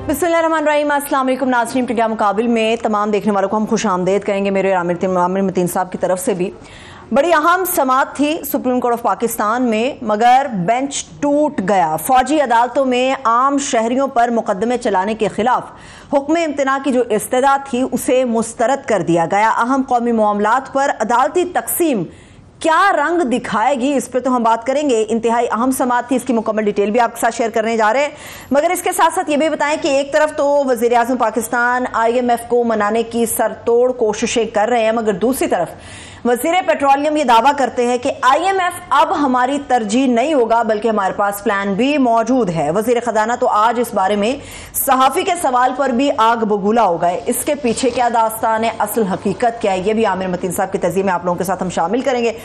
बिस्मिल्लाहिर्रहमानिर्रहीम। अस्सलाम वालेकुम नाज़रीन, प्रोग्राम मुकाबिल में तमाम देखने वालों को हम खुश आमदेद कहेंगे। मेरे आमिर मतीन साहब की तरफ से भी बड़ी अहम समाअत थी सुप्रीम कोर्ट ऑफ पाकिस्तान में, मगर बेंच टूट गया। फौजी अदालतों में आम शहरियों पर मुकदमे चलाने के खिलाफ हुक्म इम्तना की जो इस्तदा थी उसे मुस्तरद कर दिया गया। अहम कौमी मामलात पर अदालती तकसीम क्या रंग दिखाएगी, इस पर तो हम बात करेंगे। इंतहाई अहम समाअत थी, इसकी मुकम्मल डिटेल भी आपके साथ शेयर करने जा रहे हैं। मगर इसके साथ साथ ये भी बताएं कि एक तरफ तो वज़ीर आज़म पाकिस्तान IMF को मनाने की सरतोड़ कोशिशें कर रहे हैं, मगर दूसरी तरफ वज़ीर पेट्रोलियम ये दावा करते हैं कि IMF अब हमारी तरजीह नहीं होगा, बल्कि हमारे पास प्लान भी मौजूद है। वज़ीर ख़जाना तो आज इस बारे में सहाफ़ी के सवाल पर भी आग बबूला हो गए। इसके पीछे क्या दास्तान है, असल हकीकत क्या है, ये भी आमिर मतीन साहब की तज़ीह में आप लोगों के साथ हम शामिल करेंगे।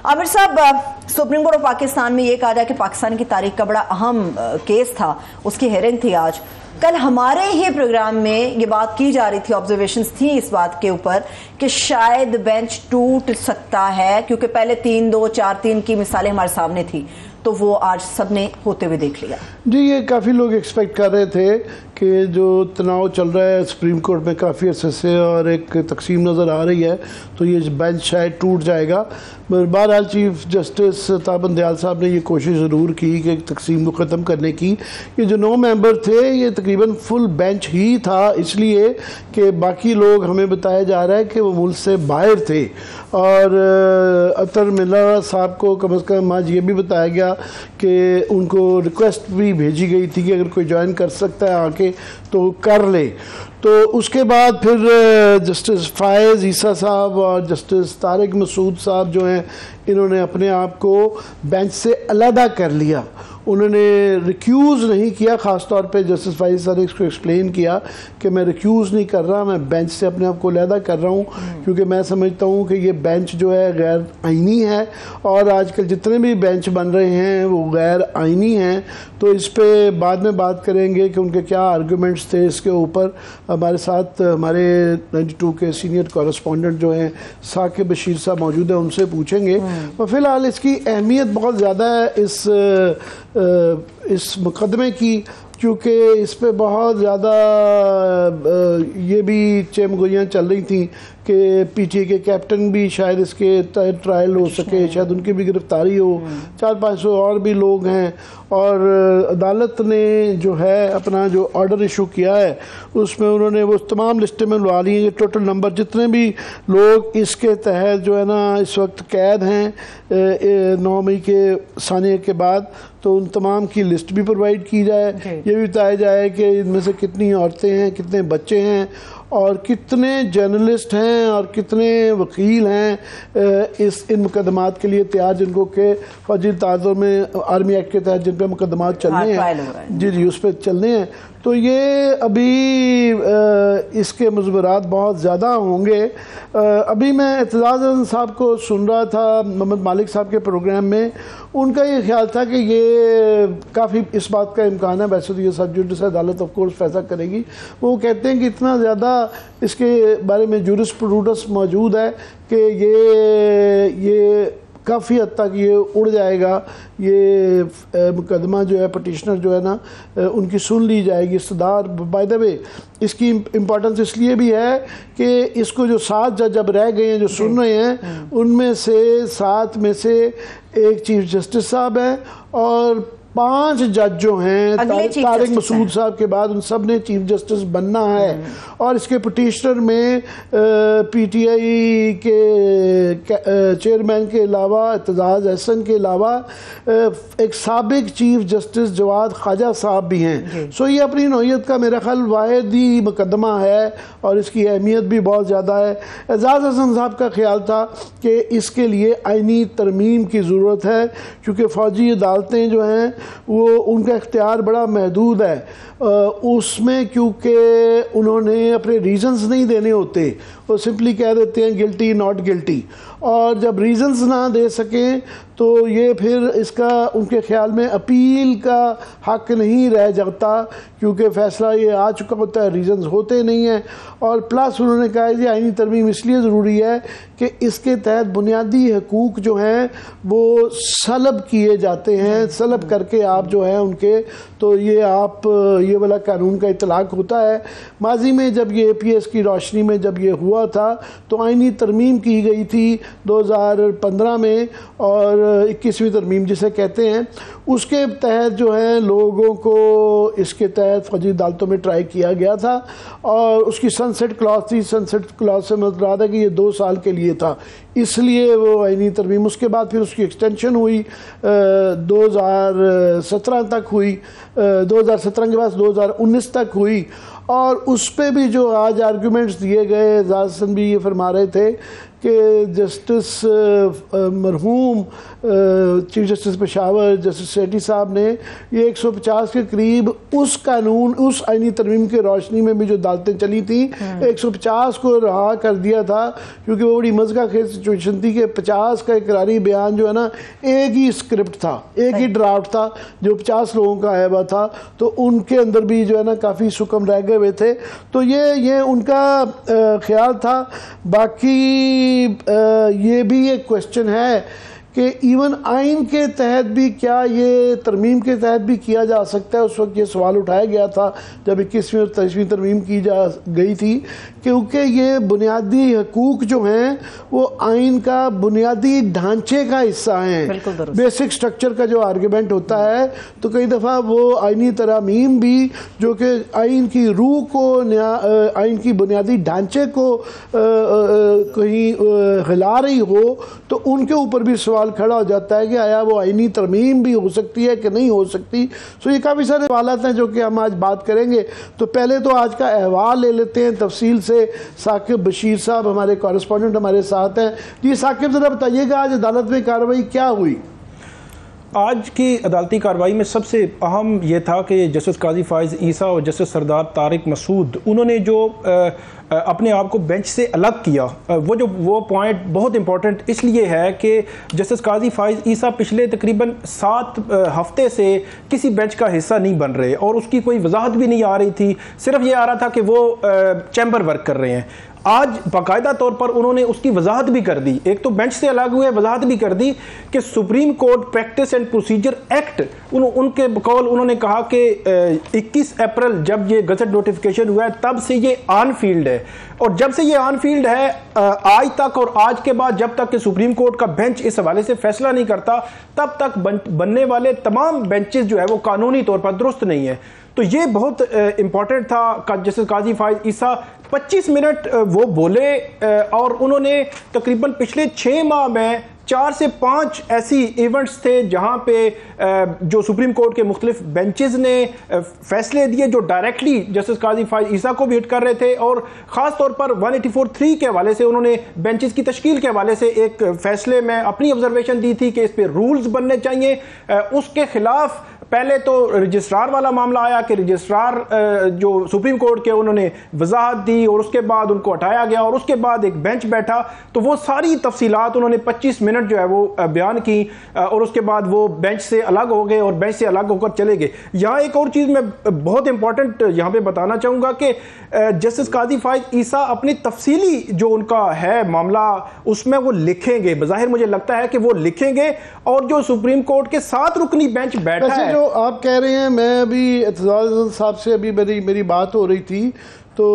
आमिर साहब, सुप्रीम कोर्ट ऑफ पाकिस्तान में ये कहा जाए कि पाकिस्तान की तारीख का बड़ा अहम केस था, उसकी हेयरिंग थी आज। कल हमारे ही प्रोग्राम में ये बात की जा रही थी, ऑब्जर्वेशंस थी इस बात के ऊपर कि शायद बेंच टूट सकता है, क्योंकि पहले 3-2, 4-3 की मिसालें हमारे सामने थी, तो वो आज सबने होते हुए देख लिया। जी, ये काफ़ी लोग एक्सपेक्ट कर रहे थे कि जो तनाव चल रहा है सुप्रीम कोर्ट में काफ़ी अरसे से और एक तकसीम नज़र आ रही है, तो ये बेंच शायद टूट जाएगा। मगर बहरहाल चीफ जस्टिस ताबन दयाल साहब ने ये कोशिश ज़रूर की कि तकसीम को ख़त्म करने की। ये जो 9 मेंबर थे, ये तकरीबन फुल बेंच ही था, इसलिए कि बाकी लोग, हमें बताया जा रहा है कि वो मुल्क से बाहर थे। और अतर मिल्ला साहब को कम से कम आज ये भी बताया गया कि उनको रिक्वेस्ट भी भेजी गई थी कि अगर कोई ज्वाइन कर सकता है आके तो कर ले। तो उसके बाद फिर जस्टिस फ़ायज़ ईसा साहब और जस्टिस तारिक मसूद साहब जो हैं, इन्होंने अपने आप को बेंच से अलहदा कर लिया। उन्होंने रिक्यूज़ नहीं किया, ख़ास तौर पे जस्टिस फ़ायज़ साहब ने इसको एक्सप्लेन किया कि मैं रिक्यूज़ नहीं कर रहा, मैं बेंच से अपने आप को अलहदा कर रहा हूँ, क्योंकि मैं समझता हूँ कि ये बेंच जो है गैर आइनी है और आजकल जितने भी बेंच बन रहे हैं वो गैर आइनी हैं। तो इस पे बाद में बात करेंगे कि उनके क्या आर्गूमेंट्स थे इसके ऊपर। हमारे साथ हमारे 92 के सीनियर कॉरेस्पॉन्डेंट जो हैं साकिब बशीर साहब मौजूद है, उनसे पूछेंगे। और फ़िलहाल इसकी अहमियत बहुत ज़्यादा है इस मुकदमे की, क्योंकि इस पे बहुत ज़्यादा ये भी चमगोइयाँ चल रही थी कि PTA के कैप्टन भी शायद इसके तहत ट्रायल हो सके, शायद उनकी भी गिरफ्तारी हो। 400-500 और भी लोग हैं और अदालत ने जो है अपना जो ऑर्डर इशू किया है उसमें उन्होंने वो तमाम लिस्टें में लगा ली हैं। ये टोटल नंबर जितने भी लोग इसके तहत जो है ना इस वक्त कैद हैं 9 मई के सानिया के बाद, तो उन तमाम की लिस्ट भी प्रोवाइड की जाए। ये भी बताया जाए कि इनमें से कितनी औरतें हैं, कितने बच्चे हैं और कितने जर्नलिस्ट हैं और कितने वकील हैं इन मुकदमात के लिए तैयार, जिनको के फौजी ताज़ों में आर्मी एक्ट के तहत जिन पर मुकदमात चलने हैं, जी उस पर चलने हैं। तो ये अभी इसके मुज़बरात बहुत ज़्यादा होंगे। अभी मैं एतजाज़ साहब को सुन रहा था मोहम्मद मालिक साहब के प्रोग्राम में, उनका ये ख्याल था कि ये काफ़ी इस बात का इम्कान है, वैसे तो ये सब जुडिस अदालत ऑफ कोर्स फैसला करेगी। वो कहते हैं कि इतना ज़्यादा इसके बारे में जूरिस्प्रूडेंस मौजूद है कि ये काफ़ी हद तक ये उड़ जाएगा, ये मुकदमा जो है पटिशनर जो है ना उनकी सुन ली जाएगी। इस्तदार बाय द वे इसकी इम्पोर्टेंस इसलिए भी है कि इसको जो 7 जज जब रह गए हैं जो सुन रहे हैं, उनमें से 7 में से एक चीफ जस्टिस साहब हैं और 5 जज जो हैं तारिक मसूद साहब के बाद उन सब ने चीफ जस्टिस बनना है। और इसके पटिशनर में PTI के चेयरमैन के अलावा एतजाज़ अहसन के अलावा एक साबिक चीफ जस्टिस जवाद ख्वाजा साहब भी हैं। सो ये अपनी नौइयत का मेरा ख्याल वाहिदी मुकदमा है और इसकी अहमियत भी बहुत ज़्यादा है। एजाज़ हसन साहब का ख्याल था कि इसके लिए आइनी तरमीम की ज़रूरत है, क्योंकि फ़ौजी अदालतें जो हैं वो उनका इख्तियार बड़ा महदूद है उसमें, क्योंकि उन्होंने अपने रीज़न्स नहीं देने होते, वो सिंपली कह देते हैं गिल्टी नॉट गिल्टी। और जब रीज़न्स ना दे सकें तो ये फिर इसका उनके ख्याल में अपील का हक नहीं रह जाता, क्योंकि फ़ैसला ये आ चुका होता है, रीज़न्स होते नहीं हैं। और प्लस उन्होंने कहा कि आईनी तरमीम इसलिए ज़रूरी है कि इसके तहत बुनियादी हकूक़ जो हैं वो सलब किए जाते हैं, सलब करके के आप जो हैं उनके, तो ये वाला कानून का इतलाक होता है। माजी में जब ये APS की रोशनी में जब ये हुआ था तो आईनी तरमीम की गई थी 2015 में, और 21वीं तरमीम जिसे कहते हैं, उसके तहत जो है लोगों को इसके तहत फौजी अदालतों में ट्राई किया गया था, और उसकी सनसेट क्लॉज थी। सनसेट क्लॉज से मतलब रहा था कि ये 2 साल के लिए था, इसलिए वो आईनी तरमीम, उसके बाद फिर उसकी एक्सटेंशन हुई 2017 तक हुई, 2017 के बाद 2019 तक हुई। और उस पर भी जो आज आर्गूमेंट्स दिए गए, एजाज हसन भी ये फरमा रहे थे कि जस्टिस मरहूम चीफ जस्टिस पेशावर जस्टिस सेठी साहब ने ये 150 के करीब उस कानून, उस आईनी तरमीम के रोशनी में भी जो अदालतें चली थी, 150 को रहा कर दिया था, क्योंकि वो बड़ी मज़ा खेज सिचुएशन थी कि 50 का इकरारी बयान जो है ना, एक ही स्क्रिप्ट था, एक ही ड्राफ्ट था जो 50 लोगों का आया हुआ था, तो उनके अंदर भी जो है ना काफ़ी सुकम रह गए हुए थे। तो ये उनका ख्याल था। बाकी ये भी एक क्वेश्चन है कि इवन आइन के तहत भी क्या ये तरमीम के तहत भी किया जा सकता है। उस वक्त ये सवाल उठाया गया था जब 21वीं और 23वीं तरमीम की जा गई थी, क्योंकि ये बुनियादी हकूक जो हैं वो आइन का बुनियादी ढांचे का हिस्सा हैं, बेसिक स्ट्रक्चर का जो आर्गूमेंट होता है। तो कई दफ़ा वो आइनी तरामीम भी जो कि आइन की रूह को, आइन की बुनियादी ढांचे को कहीं हिला रही हो, तो उनके ऊपर भी सवाल खड़ा हो जाता है कि आया वो आईनी तरमीम भी हो सकती है कि नहीं हो सकती। सो ये काफ़ी सारे सवालात हैं जो कि हम आज बात करेंगे। तो पहले तो आज का अहवाल ले लेते हैं तफसील से। साकिब बशीर साहब हमारे कॉरेस्पॉन्डेंट हमारे साथ हैं। जी साकिब, ज़रा बताइएगा आज अदालत में कार्रवाई क्या हुई? आज की अदालती कार्रवाई में सबसे अहम ये था कि जस्टिस काजी फाइज़ ईसा और जस्टिस सरदार तारिक मसूद, उन्होंने जो अपने आप को बेंच से अलग किया, वो पॉइंट बहुत इंपॉर्टेंट इसलिए है कि जस्टिस काजी फाइज़ ईसा पिछले तकरीबन 7 हफ्ते से किसी बेंच का हिस्सा नहीं बन रहे, और उसकी कोई वजाहत भी नहीं आ रही थी। सिर्फ ये आ रहा था कि वो चैम्बर वर्क कर रहे हैं। आज बाकायदा तौर पर उन्होंने उसकी वजाहत भी कर दी, एक तो बेंच से अलग हुए, वजाहत भी कर दी कि supreme court practice and procedure act, उनके बकौल उन्होंने कहा कि 21 अप्रैल जब ये गजट नोटिफिकेशन हुआ है तब से ये ऑन फील्ड है, और जब से ये ऑन फील्ड है आज तक, और आज के बाद जब तक कि सुप्रीम कोर्ट का बेंच इस हवाले से फैसला नहीं करता तब तक बनने वाले तमाम बेंचेस जो है वो कानूनी तौर पर दुरुस्त नहीं है। तो ये बहुत इंपॉर्टेंट था। जस्टिस काजी फाइज़ ईसा 25 मिनट वो बोले, और उन्होंने तकरीबन पिछले 6 माह में 4 से 5 ऐसी इवेंट्स थे जहां पे जो सुप्रीम कोर्ट के मुख्तलिफ बेंचेस ने फैसले दिए जो डायरेक्टली जस्टिस काजी फाइज़ ईसा को भी हिट कर रहे थे, और ख़ास तौर पर 184(3) के हवाले से उन्होंने बेंचेस की तश्कील के हवाले से एक फैसले में अपनी ऑब्जर्वेशन दी थी कि इस पर रूल्स बनने चाहिए। उसके खिलाफ पहले तो रजिस्ट्रार वाला मामला आया कि रजिस्ट्रार जो सुप्रीम कोर्ट के, उन्होंने वजाहत दी और उसके बाद उनको हटाया गया, और उसके बाद एक बेंच बैठा, तो वो सारी तफसीलात उन्होंने 25 मिनट जो है वो बयान की, और उसके बाद वो बेंच से अलग हो गए और बेंच से अलग होकर चले गए। यहाँ एक और चीज़ मैं बहुत इंपॉर्टेंट यहाँ पे बताना चाहूँगा कि जस्टिस काजी फाइज़ ईसा अपनी तफसीली जो उनका है मामला उसमें वो लिखेंगे, बज़ाहिर मुझे लगता है कि वो लिखेंगे, और जो सुप्रीम कोर्ट के 7 रुकनी बेंच बैठा है, जो आप कह रहे हैं, मैं अभी एतजाज़ साहब से अभी मेरी बात हो रही थी, तो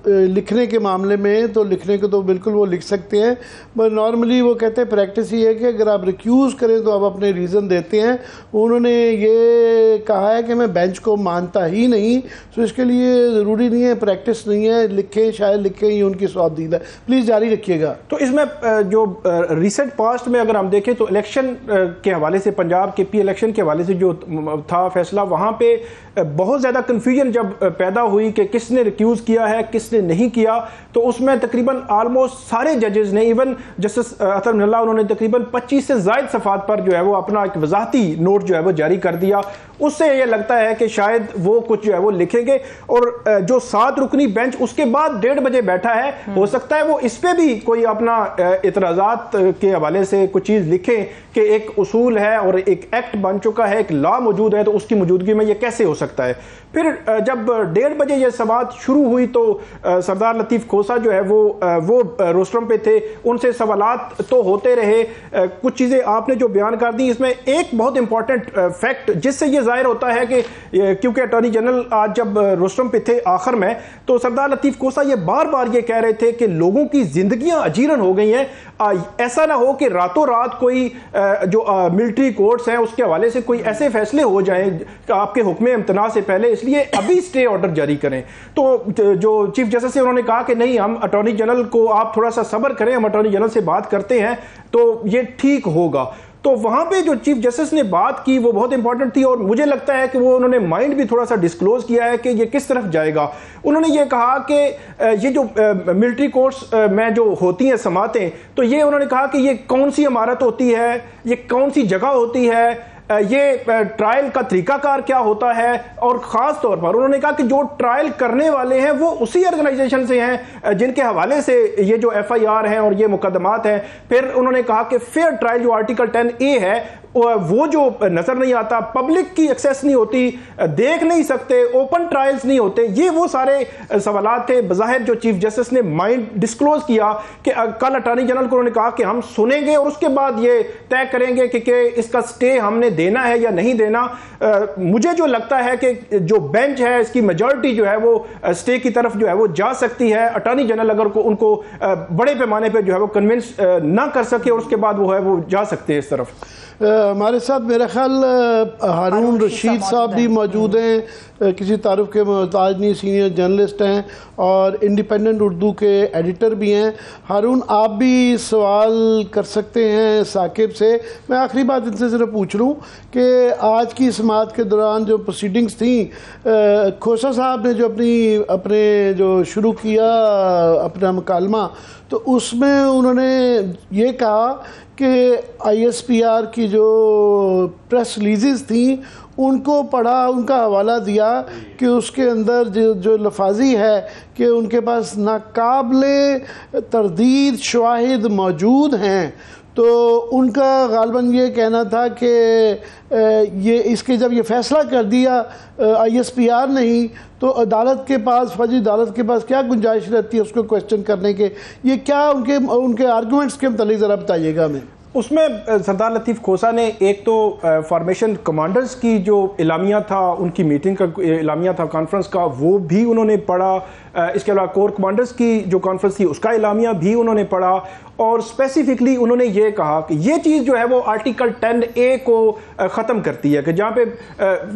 लिखने के मामले में तो लिखने को तो बिल्कुल वो लिख सकते हैं, पर नॉर्मली वो कहते हैं प्रैक्टिस ही है कि अगर आप रिक्यूज़ करें तो आप अपने रीज़न देते हैं। उन्होंने ये कहा है कि मैं बेंच को मानता ही नहीं, तो इसके लिए ज़रूरी नहीं है, प्रैक्टिस नहीं है, लिखें शायद लिखें, ये उनकी स्वाबदीदा है। प्लीज़ जारी रखिएगा। तो इसमें जो रिसेंट पास्ट में अगर हम देखें तो इलेक्शन के हवाले से, पंजाब के पी इलेक्शन के हवाले से जो था फैसला, वहाँ पर बहुत ज़्यादा कन्फ्यूजन जब पैदा हुई कि किसने रिक्यूज़ किया है किसने नहीं किया, तो उसमें तकरीबन ऑलमोस्ट सारे जजेस ने, इवन जस्टिस अतर मिनल्ला, उन्होंने तकरीबन 25 से ज़ायद सफ़ात पर जो है वो अपना एक वजाहती नोट जो है वो जारी कर दिया। उससे ये लगता है कि शायद वो कुछ जो है वो लिखेंगे। और जो 7 रुकनी बेंच उसके बाद 1:30 बजे बैठा है, हो सकता है वो इस पे भी कोई अपना इतराजात के हवाले से कुछ चीज़ लिखें कि एक उसूल है और एक एक्ट बन चुका है, एक लॉ मौजूद है, तो उसकी मौजूदगी में ये कैसे हो सकता है। फिर जब 1:30 बजे ये समाअत शुरू हुई तो सरदार लतीफ़ खोसा जो है वो रोस्ट्रम पे थे, उनसे सवालात तो होते रहे। कुछ चीज़ें आपने जो बयान कर दी, इसमें एक बहुत इंपॉर्टेंट फैक्ट जिससे ये जाहिर होता है कि क्योंकि अटॉर्नी जनरल आज जब रोस्ट्रम पे थे आखिर में, तो सरदार लतीफ़ खोसा ये बार बार ये कह रहे थे कि लोगों की जिंदगियां अजीरन हो गई हैं, ऐसा ना हो कि रातों रात कोई जो मिलिट्री कोर्ट्स हैं उसके हवाले से कोई ऐसे फैसले हो जाएं आपके हुक्म इम्तना से पहले, इसलिए अभी स्टे ऑर्डर जारी करें। तो जो चीफ जस्टिस से उन्होंने कहा कि नहीं, हम अटॉर्नी जनरल को आप थोड़ा सा सब्र करें, हम अटॉर्नी जनरल से बात करते हैं तो ये ठीक होगा। तो वहां पे जो चीफ जस्टिस ने बात की वो बहुत इंपॉर्टेंट थी और मुझे लगता है कि वो उन्होंने माइंड भी थोड़ा सा डिस्क्लोज किया है कि ये किस तरफ जाएगा। उन्होंने ये कहा कि ये जो मिलिट्री कोर्ट्स में जो होती हैं समातें, तो ये उन्होंने कहा कि ये कौन सी इमारत होती है, ये कौन सी जगह होती है, ये ट्रायल का तरीकाकार क्या होता है, और ख़ास तौर पर उन्होंने कहा कि जो ट्रायल करने वाले हैं वो उसी ऑर्गेनाइजेशन से हैं जिनके हवाले से ये जो FIR हैं और ये मुकदमात हैं। फिर उन्होंने कहा कि फेयर ट्रायल जो आर्टिकल 10A है वो जो नज़र नहीं आता, पब्लिक की एक्सेस नहीं होती, देख नहीं सकते, ओपन ट्रायल्स नहीं होते, ये वो सारे सवालात थे। बज़ाहिर जो चीफ जस्टिस ने माइंड डिस्क्लोज किया कि कल अटॉर्नी जनरल को उन्होंने कहा कि हम सुनेंगे और उसके बाद ये तय करेंगे कि इसका स्टे हमने देना है या नहीं देना। मुझे जो लगता है कि जो बेंच है इसकी मेजॉरिटी जो है वो स्टे की तरफ जो है वो जा सकती है। अटॉर्नी जनरल अगर उनको बड़े पैमाने पर जो है वो कन्विंस ना कर सके और उसके बाद वो है वो जा सकते हैं इस तरफ। हमारे साथ मेरा ख्याल हारून रशीद साहब भी मौजूद हैं, किसी तारुफ के मोहताज नहीं, सीनियर जर्नलिस्ट हैं और इंडिपेंडेंट उर्दू के एडिटर भी हैं। हारून, आप भी सवाल कर सकते हैं साकिब से। मैं आखिरी बात इनसे सिर्फ पूछ लूँ कि आज की समाअत के दौरान जो प्रोसीडिंग्स थी, खोसा साहब ने जो अपने जो शुरू किया अपना मुकालमा, तो उसमें उन्होंने ये कहा कि ISPR की जो प्रेस रिलीज़ थी उनको पढ़ा, उनका हवाला दिया कि उसके अंदर जो लफाजी है कि उनके पास नाकाबिले तरदीद शवाहिद मौजूद हैं। तो उनका गालबन ये कहना था कि ये इसके जब ये फ़ैसला कर दिया ISPR नहीं, तो अदालत के पास, फौजी अदालत के पास क्या गुंजाइश रहती है उसको क्वेश्चन करने के। ये क्या उनके आर्गूमेंट्स के मतलब ज़रा बताइएगा। मैं उसमें सरदार लतीफ़ खोसा ने एक तो फॉर्मेशन कमांडर्स की जो इलामिया था, उनकी मीटिंग का इलामिया था कॉन्फ्रेंस का, वो भी उन्होंने पढ़ा। इसके अलावा कोर कमांडर्स की जो कॉन्फ्रेंस थी उसका इलामिया भी उन्होंने पढ़ा और स्पेसिफिकली उन्होंने ये कहा कि ये चीज़ जो है वो आर्टिकल 10A को ख़त्म करती है कि जहाँ पे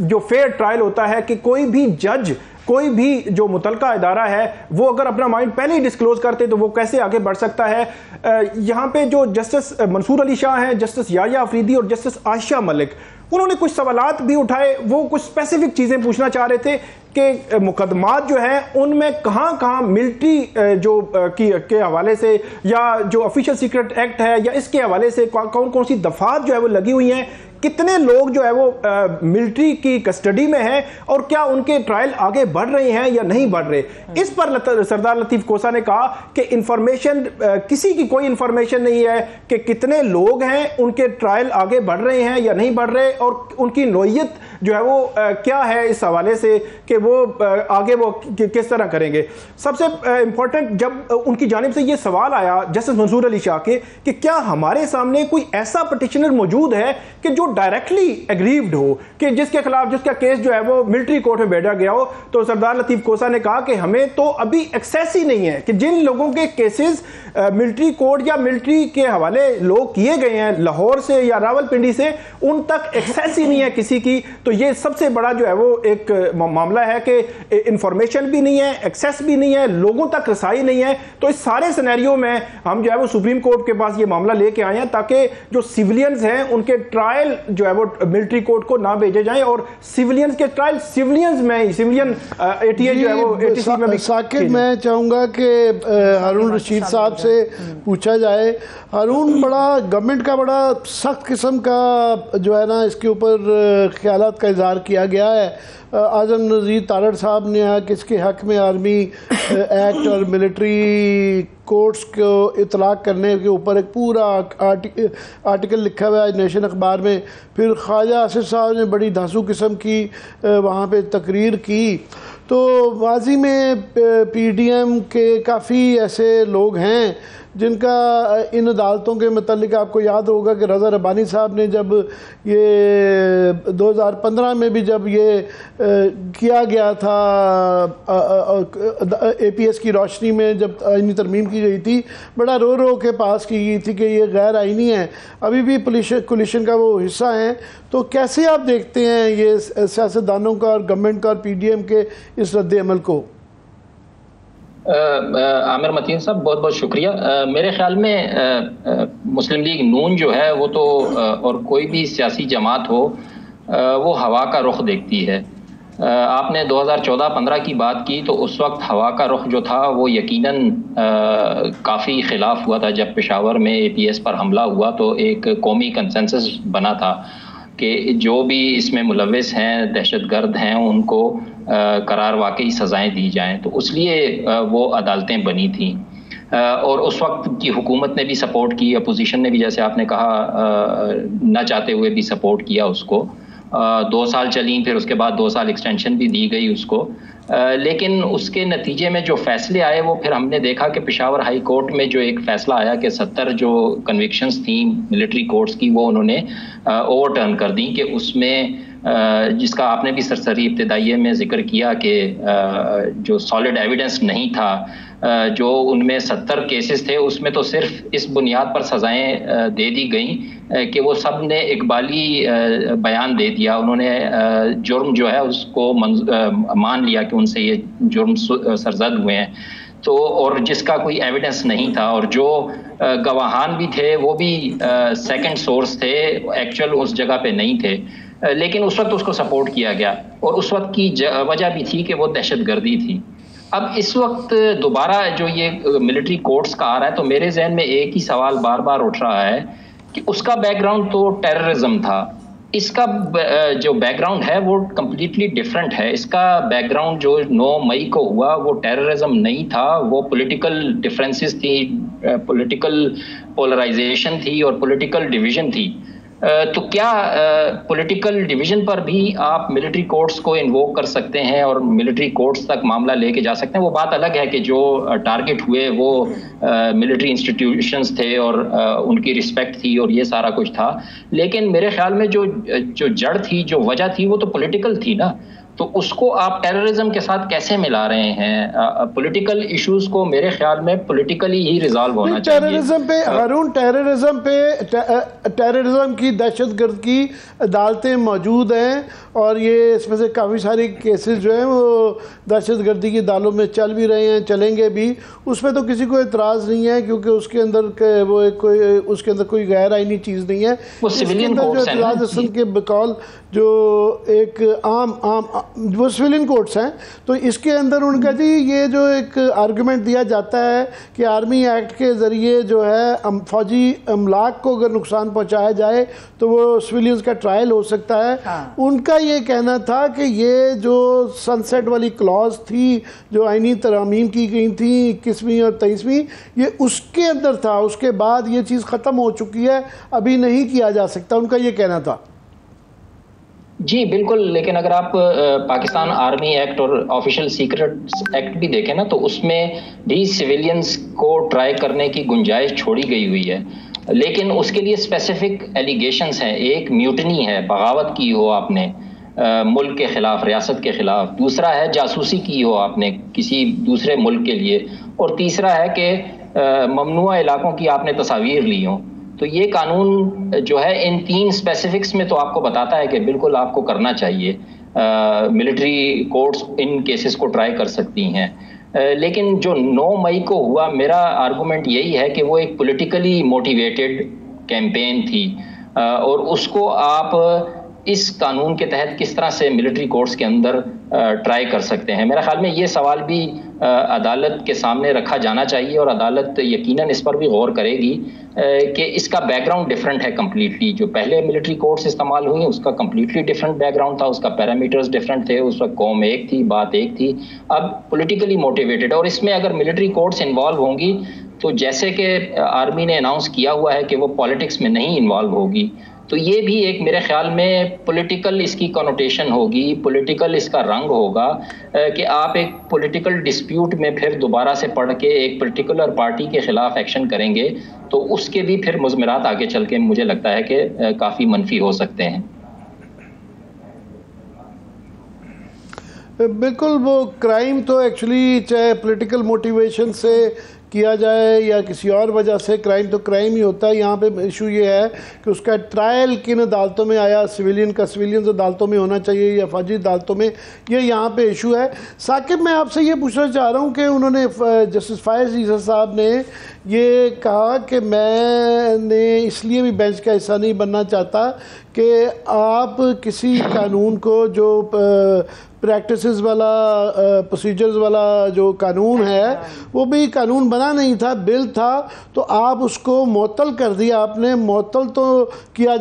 जो फेयर ट्रायल होता है कि कोई भी जज, कोई भी जो मुतलका इदारा है वो अगर अपना माइंड पहले ही डिस्क्लोज करते तो वो कैसे आगे बढ़ सकता है। यहाँ पे जो जस्टिस मंसूर अली शाह हैं, जस्टिस याया अफरीदी और जस्टिस आयशा मलिक, उन्होंने कुछ सवालात भी उठाए। वो कुछ स्पेसिफिक चीज़ें पूछना चाह रहे थे कि मुकदमात जो हैं उनमें कहाँ कहाँ मिलिट्री जो के हवाले से या जो ऑफिशियल सीक्रेट एक्ट है या इसके हवाले से कौन कौन सी दफात जो है वो लगी हुई हैं, कितने लोग जो है वो मिलिट्री की कस्टडी में हैं और क्या उनके ट्रायल आगे बढ़ रहे हैं या नहीं बढ़ रहे। इस पर सरदार लतीफ़ खोसा ने कहा कि इंफॉर्मेशन, किसी की कोई इंफॉर्मेशन नहीं है कि कितने लोग हैं, उनके ट्रायल आगे बढ़ रहे हैं या नहीं बढ़ रहे और उनकी नौयत जो है वो क्या है इस हवाले से कि वो आगे वो किस तरह करेंगे। सबसे इंपॉर्टेंट जब उनकी जानिब से ये सवाल आया जस्टिस मंसूर अली शाह के कि क्या हमारे सामने कोई ऐसा पिटिशनर मौजूद है कि जो डायरेक्टली एग्रीव्ड हो, कि जिसके खिलाफ जिसका केस जो है वो मिलिट्री कोर्ट में भेजा गया हो। तो सरदार लतीफ़ खोसा ने कहा कि हमें तो अभी एक्सेस ही नहीं है कि जिन लोगों के केसेस मिलिट्री कोर्ट या मिलिट्री के हवाले लोग किए गए हैं लाहौर से या रावलपिंडी से, उन तक एक्सेस ही नहीं है किसी की। तो ये सबसे बड़ा जो है वो एक मामला है कि इंफॉर्मेशन भी नहीं है, एक्सेस भी नहीं है, लोगों तक रसाई नहीं है। तो इस सारे सिनेरियो में हम जो है वो सुप्रीम कोर्ट के पास ये मामला लेके आए हैं ताकि जो सिविलियंस हैं उनके ट्रायल जो है वो मिलिट्री कोर्ट को ना भेजे जाएं और सिविलियंस के ट्रायल सिविलियंस में ही सिविलियन एटीए जो है वो एटीसी में भी। साकिब, मैं चाहूँगा कि हारून रशीद साहब से पूछा जाए। हारून, बड़ा गवर्नमेंट का बड़ा सख्त किस्म का जो है ना इसके ऊपर ख्यालात का इजहार किया गया है। आजम नज़ीर तारड़ साहब ने कि इसके हक़ में आर्मी एक्ट और मिलिट्री कोर्ट्स को इतलाक़ करने के ऊपर एक पूरा आर्टिकल लिखा हुआ है नेशन अखबार में। फिर ख्वाजा आसिफ साहब ने बड़ी धांसू किस्म की वहाँ पे तकरीर की। तो माजी में पीडीएम के काफ़ी ऐसे लोग हैं जिनका इन अदालतों के मतलब आपको याद होगा कि रज़ा रब्बानी साहब ने जब ये 2015 में भी जब ये किया गया था एपीएस की रोशनी में जब आईनी तरमीम की गई थी, बड़ा रो रो के पास की गई थी कि ये गैर आईनी है, अभी भी कोलिशन का वो हिस्सा हैं। तो कैसे आप देखते हैं ये सियासतदानों का और गवर्नमेंट का और पीडीएम के इस रद्द अमल को? आमिर मतीन साहब, बहुत बहुत शुक्रिया। मेरे ख्याल में मुस्लिम लीग नून जो है वो तो और कोई भी सियासी जमात हो वो हवा का रुख देखती है। आपने 2014-15 की बात की तो उस वक्त हवा का रुख जो था वो यकीनन काफ़ी ख़िलाफ़ हुआ था। जब पेशावर में एपीएस पर हमला हुआ तो एक कौमी कंसेंसस बना था कि जो भी इसमें मुलविस हैं, दहशतगर्द हैं, उनको करार वाकई सज़ाएं दी जाएं। तो उसलिए वो अदालतें बनी थीं और उस वक्त की हुकूमत ने भी सपोर्ट की, अपोजिशन ने भी, जैसे आपने कहा, न चाहते हुए भी सपोर्ट किया उसको। 2 साल चली, फिर उसके बाद 2 साल एक्सटेंशन भी दी गई उसको। लेकिन उसके नतीजे में जो फ़ैसले आए वो फिर हमने देखा कि पेशावर हाई कोर्ट में जो एक फ़ैसला आया कि 70 जो कन्विक्शंस थी मिलिट्री कोर्ट्स की वो उन्होंने ओवरटर्न कर दी, कि उसमें जिसका आपने भी सरसरी इब्तिदाइये में ज़िक्र किया कि जो सॉलिड एविडेंस नहीं था, जो उनमें 70 केसेस थे उसमें तो सिर्फ इस बुनियाद पर सज़ाएं दे दी गई कि वो सब ने इकबाली बयान दे दिया। उन्होंने जुर्म जो है उसको मान लिया कि उनसे ये जुर्म सरजद हुए हैं, तो और जिसका कोई एविडेंस नहीं था, और जो गवाहान भी थे वो भी सेकंड सोर्स थे, एक्चुअल उस जगह पे नहीं थे। लेकिन उस वक्त उसको सपोर्ट किया गया और उस वक्त की वजह भी थी कि वो दहशतगर्दी थी। अब इस वक्त दोबारा जो ये मिलिट्री कोर्ट्स का आ रहा है तो मेरे जहन में एक ही सवाल बार बार उठ रहा है कि उसका बैकग्राउंड तो टेररिज्म था, इसका जो बैकग्राउंड है वो कम्प्लीटली डिफरेंट है। इसका बैकग्राउंड जो 9 मई को हुआ वो टेररिज्म नहीं था, वो पॉलिटिकल डिफरेंसेस थी, पॉलिटिकल पोलराइजेशन थी और पॉलिटिकल डिवीजन थी। तो क्या पॉलिटिकल डिवीजन पर भी आप मिलिट्री कोर्ट्स को इन्वोक कर सकते हैं और मिलिट्री कोर्ट्स तक मामला लेके जा सकते हैं? वो बात अलग है कि जो टारगेट हुए वो मिलिट्री इंस्टीट्यूशंस थे और उनकी रिस्पेक्ट थी और ये सारा कुछ था, लेकिन मेरे ख्याल में जो जड़ थी, जो वजह थी, वो तो पॉलिटिकल थी ना। तो उसको आप टेररिज्म के साथ कैसे मिला रहे हैं? पॉलिटिकल इश्यूज को मेरे ख्याल में पॉलिटिकली ही रिजॉल्व होना चाहिए। टेररिज्म पे हारून, टेररिज्म की, दहशतगर्द की अदालतें मौजूद हैं और ये इसमें से काफ़ी सारे केसेस जो हैं वो दहशतगर्दी की अदालतों में चल भी रहे हैं, चलेंगे भी। उसमें तो किसी को एतराज़ नहीं है क्योंकि उसके अंदर वो उसके अंदर कोई गैर आईनी चीज़ नहीं है। वो सिविलियन कोर्ट्स हैं के बकौल जो एक आम वो सिविलियन कोर्ट्स हैं। तो इसके अंदर उनका जी ये जो एक आर्गूमेंट दिया जाता है कि आर्मी एक्ट के ज़रिए जो है फौजी अमलाक को अगर नुकसान पहुंचाया जाए तो वो सिविलियंस का ट्रायल हो सकता है। हाँ। उनका ये कहना था कि ये जो सनसेट वाली क्लॉज थी जो आईनी तरामीम की गई थी 21वीं और 23वीं, ये उसके अंदर था, उसके बाद ये चीज़ ख़त्म हो चुकी है, अभी नहीं किया जा सकता, उनका ये कहना था। जी बिल्कुल, लेकिन अगर आप पाकिस्तान आर्मी एक्ट और ऑफिशियल सीक्रेट एक्ट भी देखें ना तो उसमें भी सिविलियंस को ट्राई करने की गुंजाइश छोड़ी गई हुई है, लेकिन उसके लिए स्पेसिफिक एलिगेशंस हैं। एक म्यूटनी है, बगावत की हो आपने मुल्क के ख़िलाफ़, रियासत के ख़िलाफ़। दूसरा है जासूसी की हो आपने किसी दूसरे मुल्क के लिए। और तीसरा है कि ममनुआ इलाकों की आपने तस्वीर ली हो। तो ये कानून जो है इन 3 स्पेसिफिक्स में तो आपको बताता है कि बिल्कुल आपको करना चाहिए, मिलिट्री कोर्ट्स इन केसेस को ट्राई कर सकती हैं। लेकिन जो 9 मई को हुआ, मेरा आर्गूमेंट यही है कि वो एक पॉलिटिकली मोटिवेटेड कैंपेन थी और उसको आप इस कानून के तहत किस तरह से मिलिट्री कोर्ट्स के अंदर ट्राई कर सकते हैं। मेरा ख्याल में ये सवाल भी अदालत के सामने रखा जाना चाहिए और अदालत यकीनन इस पर भी गौर करेगी कि इसका बैकग्राउंड डिफरेंट है कम्प्लीटली। जो पहले मिलिट्री कोर्ट्स इस्तेमाल हुई उसका कम्प्लीटली डिफरेंट बैकग्राउंड था, उसका पैरामीटर्स डिफरेंट थे, उस वक्त कौम एक थी, बात एक थी। अब पॉलिटिकली मोटिवेटेड, और इसमें अगर मिलिट्री कोर्ट्स इन्वॉल्व होंगी तो जैसे कि आर्मी ने अनाउंस किया हुआ है कि वो पॉलिटिक्स में नहीं इन्वॉल्व होगी, तो ये भी एक मेरे ख्याल में पॉलिटिकल इसकी कनोटेशन होगी, पॉलिटिकल इसका रंग होगा कि आप एक पॉलिटिकल डिस्प्यूट में फिर दोबारा से पढ़ के एक पर्टिकुलर पार्टी के खिलाफ एक्शन करेंगे तो उसके भी फिर मुज़मरात आगे चल के मुझे लगता है कि काफ़ी मनफी हो सकते हैं। बिल्कुल, वो क्राइम तो एक्चुअली चाहे पॉलिटिकल मोटिवेशन से किया जाए या किसी और वजह से, क्राइम तो क्राइम ही होता है। यहाँ पे इशू ये है कि उसका ट्रायल किन अदालतों में आया, सिविलियन का सिविलियन अदालतों में होना चाहिए या फौजी अदालतों में, ये यहाँ पे इशू है। साकिब, मैं आपसे ये पूछना चाह रहा हूँ कि उन्होंने जस्टिस फायज़ ईसा साहब ने ये कहा कि मैंने इसलिए भी बेंच का हिस्सा नहीं बनना चाहता कि आप किसी कानून को जो प्रैक्टिसेस वाला प्रोसीजर्स वाला जो कानून है वो भी कानून बना नहीं था, बिल था, तो आप उसको मुअत्तल कर दिया आपने। मुअत्तल तो किया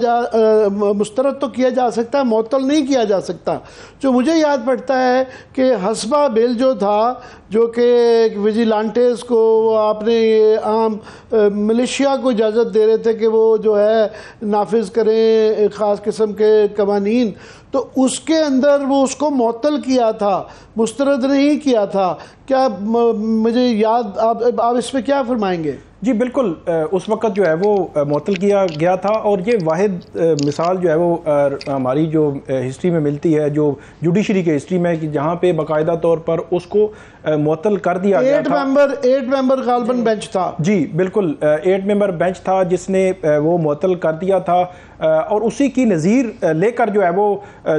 मुस्तरद तो किया जा सकता है, मुअत्तल नहीं किया जा सकता। जो मुझे याद पड़ता है कि हस्बा बिल जो था, जो कि विजिलेंटेस को आपने ये आम मिलिशिया को इजाज़त दे रहे थे कि वो जो है नाफिज करें ख़ास किस्म के कवानीन, तो उसके अंदर वो उसको मुअत्तल किया था, मुस्तरद नहीं किया था। क्या मुझे याद, आप इस पर क्या फरमाएंगे? जी बिल्कुल, उस वक्त जो है वो मुअत्तल किया गया था और ये वाहिद मिसाल जो है वो हमारी जो हिस्ट्री में मिलती है, जो जुडिशरी के हिस्ट्री में, कि जहाँ पे बाकायदा तौर पर उसको मुअत्तल कर दिया गया था। 8 मेंबर गालबन बेंच था। जी बिल्कुल, 8 मेंबर बेंच था जिसने वो मुअत्तल कर दिया था और उसी की नज़ीर लेकर जो है वो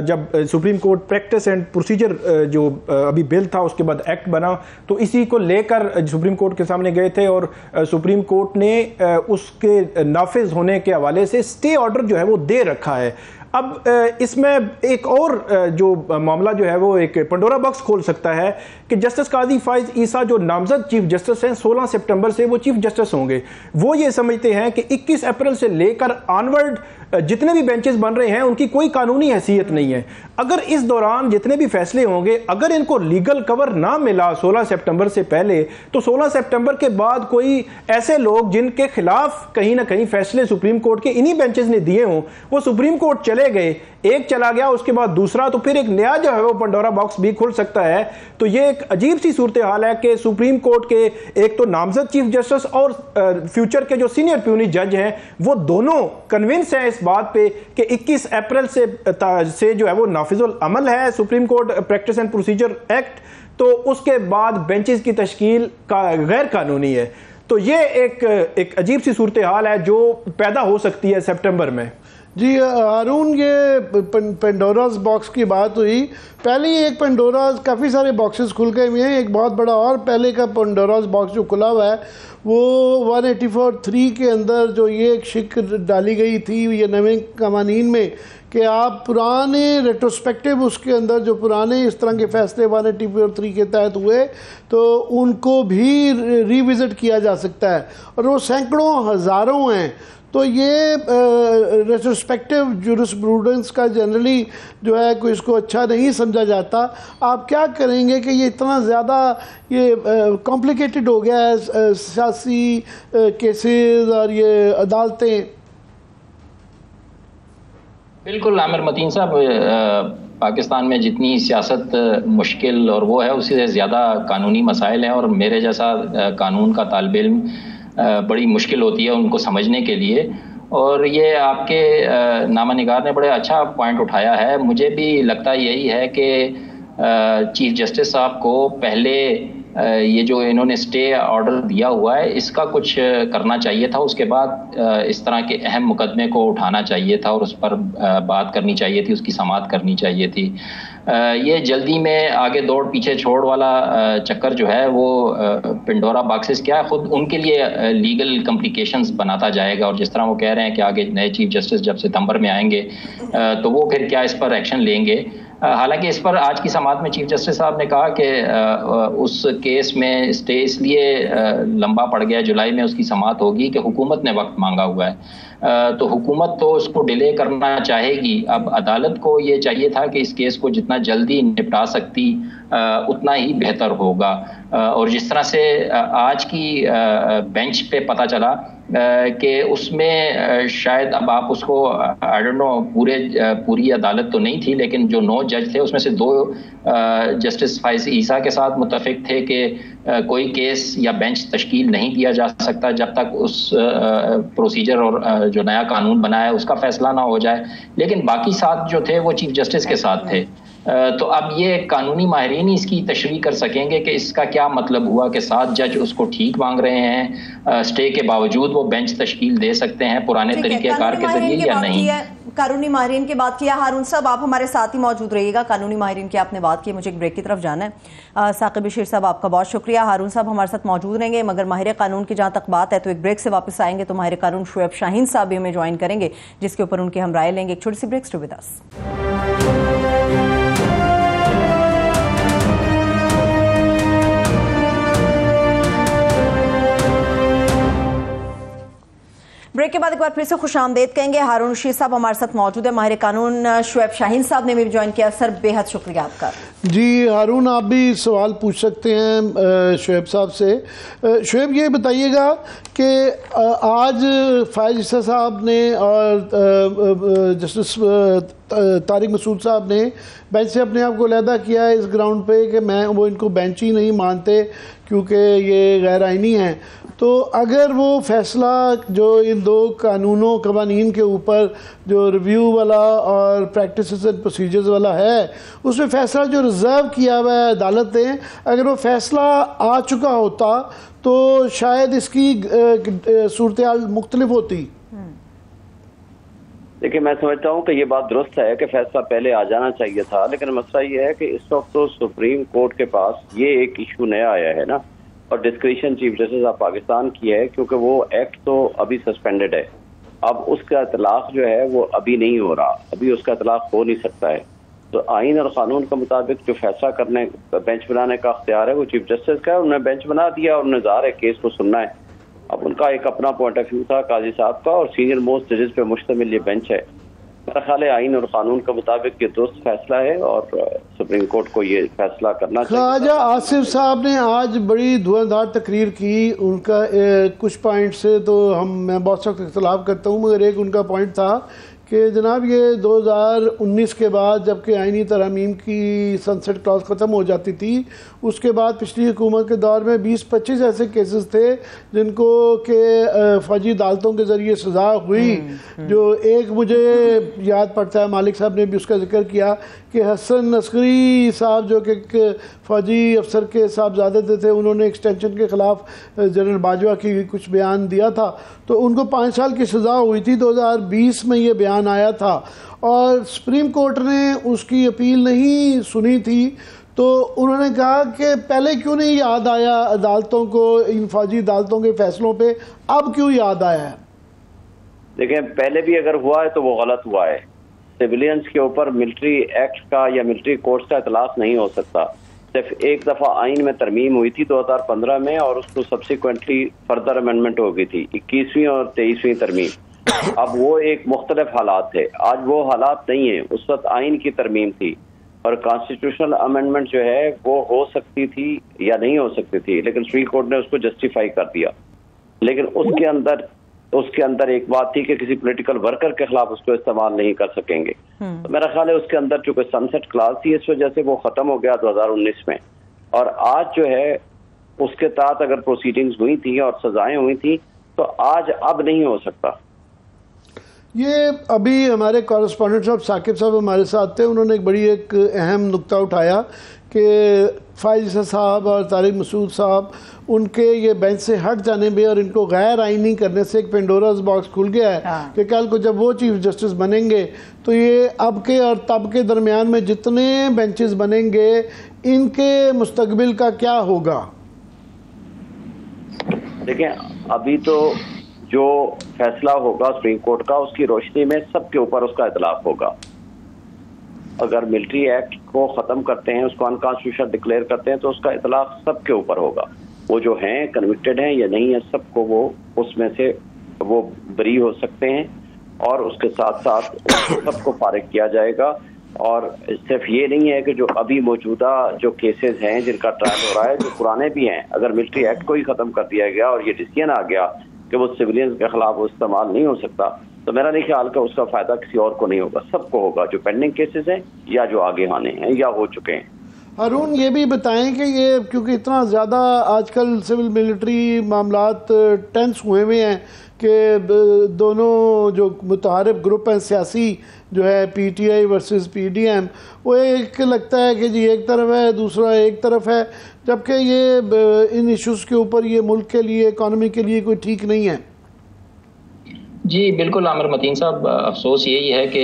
जब supreme court practice and procedure जो अभी बिल था उसके बाद एक्ट बना, तो इसी को लेकर सुप्रीम कोर्ट के सामने गए थे और सुप्रीम कोर्ट ने उसके नाफिज होने के हवाले से स्टे ऑर्डर जो है वो दे रखा है। अब इसमें एक और जो मामला जो है वो एक पंडोरा बॉक्स खोल सकता है कि जस्टिस काजी फायज़ ईसा जो नामजद चीफ जस्टिस हैं 16 सितंबर से वो चीफ जस्टिस होंगे, वो ये समझते हैं कि 21 अप्रैल से लेकर ऑनवर्ड जितने भी बेंचेस बन रहे हैं उनकी कोई कानूनी हैसियत नहीं है। अगर इस दौरान जितने भी फैसले होंगे, अगर इनको लीगल कवर ना मिला 16 सितंबर से पहले, तो 16 सितंबर के बाद कोई ऐसे लोग जिनके खिलाफ कहीं ना कहीं फैसले सुप्रीम कोर्ट के इन्हीं बेंचेस ने दिए हों, वो सुप्रीम कोर्ट चले गए, एक चला गया उसके बाद दूसरा, तो फिर एक नया जो है वो पंडोरा बॉक्स भी खुल सकता है। तो ये एक अजीब सी सूरत हाल है कि सुप्रीम कोर्ट के एक तो नामजद चीफ जस्टिस और फ्यूचर के जो सीनियर प्यूनी जज हैं वो दोनों कन्विंस हैं इस बात पे कि 21 अप्रैल से जो है वो नाफिजुल अमल है supreme court practice and procedure act, तो उसके बाद बेंचेस की तश्कील का गैर कानूनी है। तो ये एक अजीब सी सूरत हाल है जो पैदा हो सकती है सितंबर में। जी हारून, ये पेंडोरास बॉक्स की बात हुई, पहले ही एक पेंडोरास, काफ़ी सारे बॉक्सेस खुल गए हुए हैं, एक बहुत बड़ा और पहले का पेंडोरास बॉक्स जो खुला हुआ है वो 184(3) के अंदर जो ये एक शिक डाली गई थी ये नए कवानीन में कि आप पुराने रेट्रोस्पेक्टिव उसके अंदर जो पुराने इस तरह के फैसले 184(3) के तहत हुए तो उनको भी रिविज़िट किया जा सकता है, और वो सैकड़ों हज़ारों हैं। तो ये रेट्रोस्पेक्टिव जूरिस्प्रूडेंस का जनरली जो है कोई इसको अच्छा नहीं समझा जाता। आप क्या करेंगे कि ये इतना ज़्यादा ये कॉम्प्लिकेटेड हो गया है सियासी केसेस और ये अदालतें? बिल्कुल आमिर मतीन साहब, पाकिस्तान में जितनी सियासत मुश्किल और वो है, उससे ज़्यादा कानूनी मसाइल हैं, और मेरे जैसा कानून का तालिब इल्म बड़ी मुश्किल होती है उनको समझने के लिए। और ये आपके नामा निगार ने बड़े अच्छा पॉइंट उठाया है। मुझे भी लगता यही है कि चीफ जस्टिस साहब को पहले ये जो इन्होंने स्टे ऑर्डर दिया हुआ है इसका कुछ करना चाहिए था। उसके बाद इस तरह के अहम मुकदमे को उठाना चाहिए था और उस पर बात करनी चाहिए थी, उसकी समाअत करनी चाहिए थी। ये जल्दी में आगे दौड़ पीछे छोड़ वाला चक्कर जो है वो पिंडोरा बॉक्सेस क्या है, खुद उनके लिए लीगल कम्प्लिकेशंस बनाता जाएगा। और जिस तरह वो कह रहे हैं कि आगे नए चीफ जस्टिस जब सितंबर में आएंगे तो वो फिर क्या इस पर एक्शन लेंगे। हालांकि इस पर आज की समाअत में चीफ जस्टिस साहब ने कहा कि उस केस में स्टे इसलिए लंबा पड़ गया, जुलाई में उसकी समाअत होगी कि हुकूमत ने वक्त मांगा हुआ है। तो हुकूमत तो उसको डिले करना चाहेगी। अब अदालत को ये चाहिए था कि इस केस को जितना जल्दी निपटा सकती उतना ही बेहतर होगा। और जिस तरह से आज की बेंच पे पता चला कि उसमें शायद अब आप उसको आई डोंट नो पूरी अदालत तो नहीं थी, लेकिन जो 9 जज थे उसमें से 2 जस्टिस फाइज ईसा के साथ मुत्तफिक थे कि कोई केस या बेंच तश्कील नहीं दिया जा सकता जब तक उस प्रोसीजर और जो नया कानून बना है उसका फैसला ना हो जाए। लेकिन बाकी 7 जो थे वो चीफ जस्टिस के साथ थे। तो अब ये कानूनी माहिरीन ही इसकी तशरीह कर सकेंगे कि इसका क्या मतलब हुआ कि 7 जज उसको ठीक मांग रहे हैं, स्टे के बावजूद वो बेंच तश्कील दे सकते हैं पुराने तरीक़ेकार के जरिए या नहीं। कानूनी माहिरीन की बात किया। हारून साहब आप हमारे साथ ही मौजूद रहिएगा। कानूनी माहिरीन की आपने बात की, मुझे एक ब्रेक की तरफ जाना है। साकिब बशीर साहब आपका बहुत शुक्रिया। हारून साहब हमारे साथ मौजूद रहेंगे, मगर माहिर कानून की जहाँ तक बात है तो एक ब्रेक से वापस आएंगे तो माहिर कानून शुएब शाहीन साहब भी हमें ज्वाइन करेंगे जिसके ऊपर उनकी हम राय लेंगे। एक छोटी सी break, stay with us. Break के बाद एक बार फिर से खुशामदेद कहेंगे। हारून रशीद साहब हमारे साथ मौजूद है, माहिर कानून शुएब शाहीन साहब ने भी ज्वाइन किया। सर बेहद शुक्रिया आपका। जी हारून, आप भी सवाल पूछ सकते हैं शुएब साहब से। शुएब ये बताइएगा कि आज फायज ईसा साहब ने और जस्टिस तारिक मसूद साहब ने बेंच से अपने आप को अलहदा किया है इस ग्राउंड पे कि वो इनको बेंच ही नहीं मानते क्योंकि ये गैर आइनी है। तो अगर वो फैसला जो इन 2 कानूनों कवानीन के ऊपर जो रिव्यू वाला और प्रैक्टिसेस एंड प्रोसीजर्स वाला है उसमें फ़ैसला जो रिज़र्व किया हुआ है अदालत ने, अगर वो फ़ैसला आ चुका होता तो शायद इसकी सूरत हाल मुख्तलिफ होती। देखिए, मैं समझता हूँ कि ये बात दुरुस्त है कि फैसला पहले आ जाना चाहिए था, लेकिन मसला ये है कि इस वक्त तो सुप्रीम कोर्ट के पास ये एक इशू नया आया है ना, और discretion chief justice of Pakistan की है क्योंकि वो एक्ट तो अभी सस्पेंडेड है। अब उसका इतलाक जो है वो अभी नहीं हो रहा, अभी उसका इतलाक हो नहीं सकता है। तो आइन और कानून के मुताबिक जो फैसला करने बेंच बनाने का अख्तियार है वो चीफ जस्टिस का है। उन्होंने बेंच बना दिया और उन्हें ज़ाहिर है केस को सुनना है। अब उनका एक अपना पॉइंट ऑफ व्यू था काजी साहब का, और सीनियर मोस्ट जजेस पे मुश्तमिल ये बेंच है। मेरा ख्याल है आइन और कानून के मुताबिक ये दुरुस्त फैसला है और सुप्रीम कोर्ट को ये फैसला करना चाहिए। ख्वाजा आसिफ साहब ने आज बड़ी धुआंधार तकरीर की। उनका कुछ पॉइंट से तो मैं बहुत सख्त इख्तलाफ करता हूँ, मगर एक उनका पॉइंट था कि जनाब ये 2019 के बाद जबकि आइनी तरमीम की सनसेट क्लॉज ख़त्म हो जाती थी, उसके बाद पिछली हुकूमत के दौर में 20-25 ऐसे केसेस थे जिनको के फौजी अदालतों के ज़रिए सज़ा हुई। जो एक मुझे याद पड़ता है, मालिक साहब ने भी उसका जिक्र किया कि हसन अस्करी साहब जो कि फ़ौजी अफसर के साहबजादे थे, उन्होंने एक्सटेंशन के ख़िलाफ़ जनरल बाजवा की कुछ बयान दिया था तो उनको 5 साल की सज़ा हुई थी। 2020 में ये बयान आया था और सुप्रीम कोर्ट ने उसकी अपील नहीं सुनी थी। तो उन्होंने कहा कि पहले क्यों नहीं याद आया अदालतों को, इन फौजी अदालतों के फैसलों पे, अब क्यों याद आया है? देखिए, पहले भी अगर हुआ है तो वो गलत हुआ है। सिविलियंस के ऊपर मिलिट्री एक्ट का या मिलिट्री कोर्ट्स का इतलाक नहीं हो सकता। सिर्फ एक दफ़ा आइन में तरमीम हुई थी 2015 में और उसको सब्सिक्वेंटली फर्दर अमेंडमेंट हो गई थी 21वीं और 23वीं तरमीम। अब वो एक मुख्तलिफ हालात थे, आज वो हालात नहीं है। उस वक्त आइन की तरमीम थी और कॉन्स्टिट्यूशनल अमेंडमेंट जो है वो हो सकती थी या नहीं हो सकती थी, लेकिन सुप्रीम कोर्ट ने उसको जस्टिफाई कर दिया। लेकिन उसके अंदर एक बात थी कि किसी पॉलिटिकल वर्कर के खिलाफ उसको इस्तेमाल नहीं कर सकेंगे। तो मेरा ख्याल है उसके अंदर जो कोई सनसेट क्लास थी इस वजह से वो खत्म हो गया 2019 में। और आज जो है उसके तहत अगर प्रोसीडिंग्स हुई थी और सजाएं हुई थी तो आज अब नहीं हो सकता। ये अभी हमारे कॉरेस्पॉन्डेंट साहब साकिब साहब हमारे साथ थे, उन्होंने एक अहम नुक्ता उठाया कि फ़ाइज़ ईसा साहब और तारिक मसूद साहब उनके ये बेंच से हट जाने में और इनको गैर आइनी करने से एक पेंडोरास बॉक्स खुल गया है कि कल को जब वो चीफ जस्टिस बनेंगे तो ये अब के और तब के दरमियान में जितने बेंचेस बनेंगे इनके मुस्तकबिल का क्या होगा। देखिए, अभी तो जो फैसला होगा सुप्रीम कोर्ट का उसकी रोशनी में सबके ऊपर उसका इतलाफ होगा। अगर मिलिट्री एक्ट को ख़त्म करते हैं, उसको अनकॉन्स्टिट्यूशनल डिक्लेयर करते हैं, तो उसका इतलाफ सबके ऊपर होगा। वो जो हैं कन्विक्टेड हैं या नहीं है, सबको वो उसमें से वो बरी हो सकते हैं और उसके साथ साथ सबको फारिग किया जाएगा। और सिर्फ ये नहीं है कि जो अभी मौजूदा जो केसेस हैं जिनका ट्रायल हो रहा है, जो पुराने भी हैं, अगर मिलिट्री एक्ट को ही ख़त्म कर दिया गया और ये डिसीजन आ गया कि वो सिविलियंस के खिलाफ वो इस्तेमाल नहीं हो सकता, तो मेरा नहीं ख्याल का उसका फ़ायदा किसी और को नहीं होगा, सबको होगा, जो पेंडिंग केसेस हैं या जो आगे आने हैं या हो चुके हैं। हारून, ये भी बताएं कि ये क्योंकि इतना ज़्यादा आजकल सिविल मिलिट्री मामलात टेंस हुए हैं कि दोनों जो मुतहारिफ ग्रुप हैं सियासी, जो है पीटीआई वर्सेस पीडीएम, वो एक लगता है कि जी एक तरफ है, दूसरा एक तरफ है, जबकि ये इन इश्यूज़ के ऊपर ये मुल्क के लिए, इकॉनमी के लिए कोई ठीक नहीं है। जी बिल्कुल आमिर मतीन साहब, अफसोस यही है कि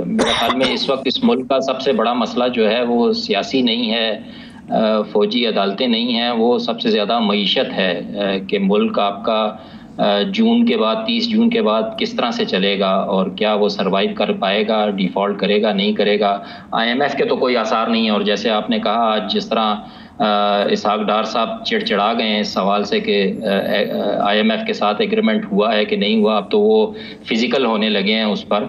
मेरे ख्याल में इस वक्त इस मुल्क का सबसे बड़ा मसला जो है वो सियासी नहीं है, फ़ौजी अदालतें नहीं हैं, वो सबसे ज़्यादा मईशत है कि मुल्क आपका जून के बाद 30 जून के बाद किस तरह से चलेगा और क्या वो सरवाइव कर पाएगा, डिफ़ॉल्ट करेगा नहीं करेगा। IMF के तो कोई आसार नहीं है। और जैसे आपने कहा, आज जिस तरह इसहाक डार साहब चिड़चिड़ा गए हैं इस सवाल से कि IMF के साथ एग्रीमेंट हुआ है कि नहीं हुआ, अब तो वो फिज़िकल होने लगे हैं उस पर,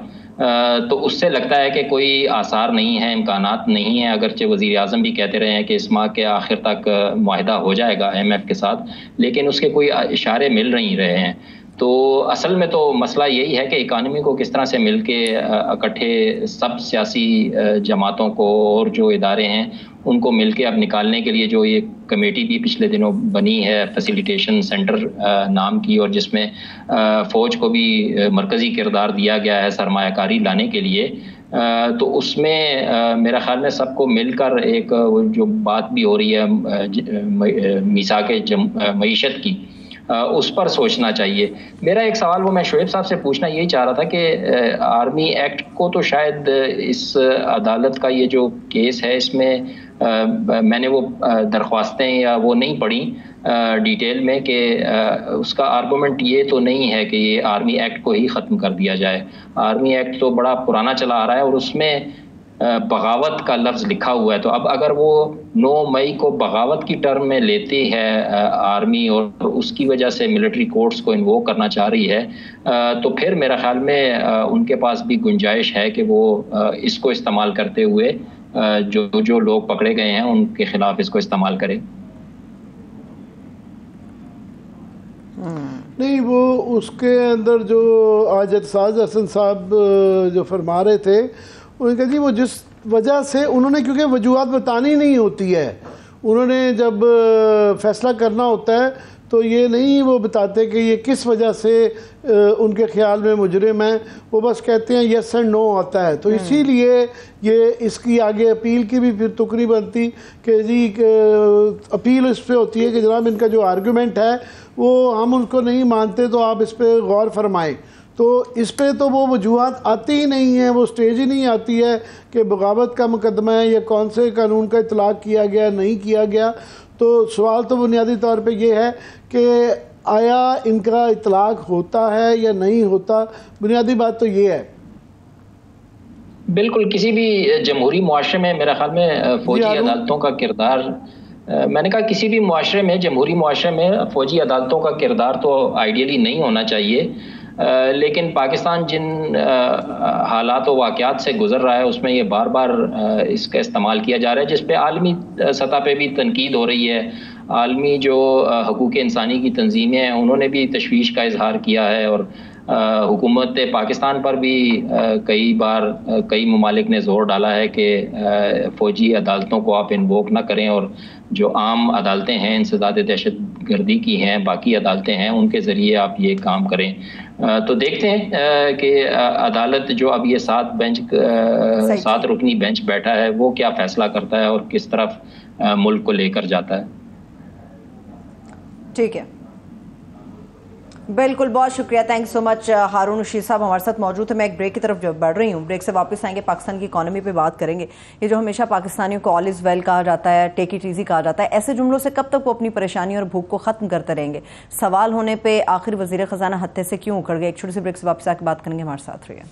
तो उससे लगता है कि कोई आसार नहीं है, इम्कानात नहीं है। अगरचे वज़ीर आज़म भी कहते रहे हैं कि इस माह के आखिर तक मुआहदा हो जाएगा IMF के साथ, लेकिन उसके कोई इशारे मिल नहीं रहे हैं। तो असल में तो मसला यही है कि इकानमी को किस तरह से मिल के इकट्ठे सब सियासी जमातों को और जो इदारे हैं उनको मिल के अब निकालने के लिए जो ये कमेटी भी पिछले दिनों बनी है फैसिलिटेशन सेंटर नाम की, और जिसमें फ़ौज को भी मरकज़ी किरदार दिया गया है सरमायाकारी लाने के लिए, तो उसमें मेरा ख्याल में सबको मिलकर एक जो बात भी हो रही है मीसाके मईशत की, उस पर सोचना चाहिए। मेरा एक सवाल वो मैं शोएब साहब से पूछना यही चाह रहा था कि आर्मी एक्ट को तो शायद इस अदालत का ये जो केस है इसमें मैंने वो दरख्वास्तें या वो नहीं पढ़ी डिटेल में कि उसका आर्गूमेंट ये तो नहीं है कि ये आर्मी एक्ट को ही ख़त्म कर दिया जाए। आर्मी एक्ट तो बड़ा पुराना चला आ रहा है और उसमें बगावत का लफ्ज़ लिखा हुआ है। तो अब अगर वो 9 मई को बगावत की टर्म में लेती है आर्मी और उसकी वजह से मिलिट्री कोर्ट्स को इन्वोक करना चाह रही है, तो फिर मेरा ख्याल में उनके पास भी गुंजाइश है कि वो इसको इस्तेमाल करते हुए जो लोग पकड़े गए हैं उनके खिलाफ इसको इस्तेमाल करें। नहीं, वो उसके अंदर जो आज एतसाज हसन साहब जो फरमा रहे थे, उन्होंने कहा जी वो जिस वजह से उन्होंने, क्योंकि वजूहत बतानी नहीं होती है, उन्होंने जब फैसला करना होता है तो ये नहीं वो बताते कि ये किस वजह से उनके ख्याल में मुजरिम है, वो बस कहते हैं यस एंड नो आता है। तो इसीलिए ये इसकी आगे अपील की भी फिर तुकरी बनती कि जी अपील इस पर होती है कि जनाब इनका जो आर्गूमेंट है वो हम उनको नहीं मानते, तो आप इस पर गौर फरमाएँ। तो इस पे तो वो वजूहत आती ही नहीं है, वो स्टेज ही नहीं आती है कि बगावत का मुकदमा है या कौन से कानून का इतलाक़ किया गया नहीं किया गया। तो सवाल तो बुनियादी तौर पे ये है कि आया इनका इतलाक़ होता है या नहीं होता, बुनियादी बात तो ये है। बिल्कुल, किसी भी जमहूरी मुआशरे में मेरा ख्याल में फ़ौजी अदालतों का किरदार, मैंने कहा किसी भी मुआशरे में, जमहूरी मुआशरे में फ़ौजी अदालतों का किरदार तो आइडियली नहीं होना चाहिए, लेकिन पाकिस्तान जिन हालात व वाक़यात से गुज़र रहा है उसमें ये बार बार इसका इस्तेमाल किया जा रहा है, जिस पे आलमी सतह पे भी तनकीद हो रही है। आलमी जो हकूक़ इंसानी की तंजीमें हैं उन्होंने भी तशवीश का इजहार किया है और हुकूमत पाकिस्तान पर भी कई बार कई ममालिक ने ज़ोर डाला है कि फ़ौजी अदालतों को आप इन्वोक ना करें और जो आम अदालतें हैं इंसदाद दहशत गर्दी की हैं, बाकी अदालतें हैं, उनके ज़रिए आप ये काम करें। तो देखते हैं कि अदालत जो अब ये 7 रुकनी बेंच बैठा है वो क्या फैसला करता है और किस तरफ मुल्क को लेकर जाता है। ठीक है, बिल्कुल, बहुत शुक्रिया, थैंक सो मच हारून रशीद साहब हमारे साथ मौजूद है। मैं एक ब्रेक की तरफ बढ़ रही हूँ, ब्रेक से वापस आएंगे, पाकिस्तान की इकोनॉमी पे बात करेंगे। ये जो हमेशा पाकिस्तानियों को ऑल इज वेल कहा जाता है, टेक इट ईजी कहा जाता है, ऐसे जुमलों से कब तक वो अपनी परेशानी और भूख को खत्म करते रहेंगे? सवाल होने पर आखिर वजीर खजाना हत्थे से क्यों उखड़ गए? एक छोटी सी ब्रेक से वापस आकर बात करेंगे, हमारे साथ रहिए।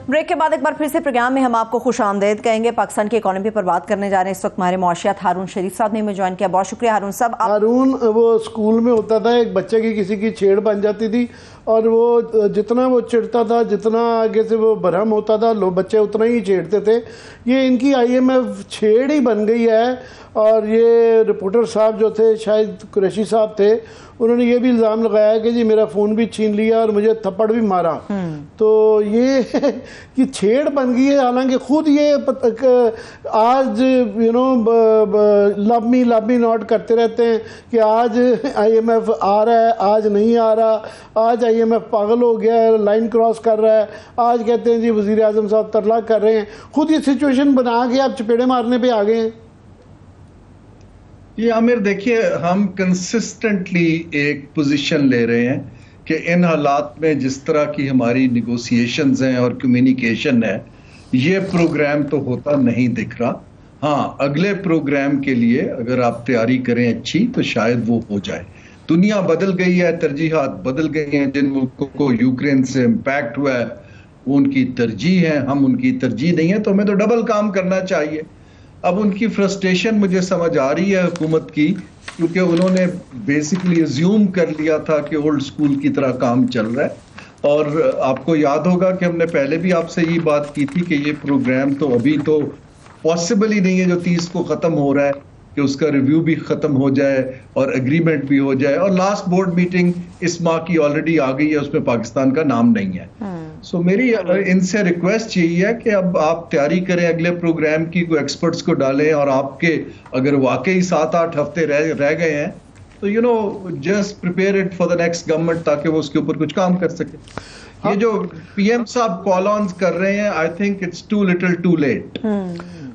ब्रेक के बाद एक बार फिर से प्रोग्राम में हम आपको खुश आमदेद कहेंगे। पाकिस्तान की इकोनॉमी पर बात करने जा रहे हैं। इस वक्त हमारे मुआशियात हारून शरीफ साहब ने हमें ज्वाइन किया। बहुत शुक्रिया हारून साहब। हारून वो स्कूल में होता था, एक बच्चे की किसी की छेड़ बन जाती थी और वो जितना वो चिढ़ता था, जितना आगे से वो बरहम होता था, लोग बच्चे उतना ही छेड़ते थे। ये इनकी IMF छेड़ ही बन गई है। और ये रिपोर्टर साहब जो थे, शायद कुरैशी साहब थे, उन्होंने ये भी इल्ज़ाम लगाया कि जी मेरा फ़ोन भी छीन लिया और मुझे थप्पड़ भी मारा। तो ये कि छेड़ बन गई है। हालांकि खुद ये आज लव मी नॉट करते रहते हैं कि आज IMF आ रहा है, आज नहीं आ रहा, आज IMF पागल हो गया है, लाइन क्रॉस कर रहा है, आज कहते हैं जी वज़ीर आज़म साहब तरला कर रहे हैं। खुद ये सिचुएशन बना के आप चपेड़े मारने पे आ गए हैं। ये आमिर देखिए, हम कंसिस्टेंटली एक पोजीशन ले रहे हैं कि इन हालात में जिस तरह की हमारी निगोसिएशंस हैं और कम्युनिकेशन है, ये प्रोग्राम तो होता नहीं दिख रहा। हाँ, अगले प्रोग्राम के लिए अगर आप तैयारी करें अच्छी तो शायद वो हो जाए। दुनिया बदल गई है, तरजीहात बदल गई हैं। जिन मुल्कों को यूक्रेन से इम्पैक्ट हुआ है वो उनकी तरजीह है, हम उनकी तरजीह नहीं है, तो हमें तो डबल काम करना चाहिए। अब उनकी फ्रस्ट्रेशन मुझे समझ आ रही है हुकूमत की, क्योंकि उन्होंने बेसिकली अज्यूम कर लिया था कि ओल्ड स्कूल की तरह काम चल रहा है। और आपको याद होगा कि हमने पहले भी आपसे ये बात की थी कि ये प्रोग्राम तो अभी तो पॉसिबल ही नहीं है जो 30 को ख़त्म हो रहा है कि उसका रिव्यू भी ख़त्म हो जाए और एग्रीमेंट भी हो जाए। और लास्ट बोर्ड मीटिंग इस माह की ऑलरेडी आ गई है, उसमें पाकिस्तान का नाम नहीं है। सो मेरी इनसे रिक्वेस्ट यही है कि अब आप तैयारी करें अगले प्रोग्राम की, कोई एक्सपर्ट्स को डालें, और आपके अगर वाकई 7-8 हफ्ते रह गए हैं तो just prepare it for the next government, ताकि वो उसके ऊपर कुछ काम कर सके। ये जो PM साहब कॉल ऑन कर रहे हैं, I think it's too little too late.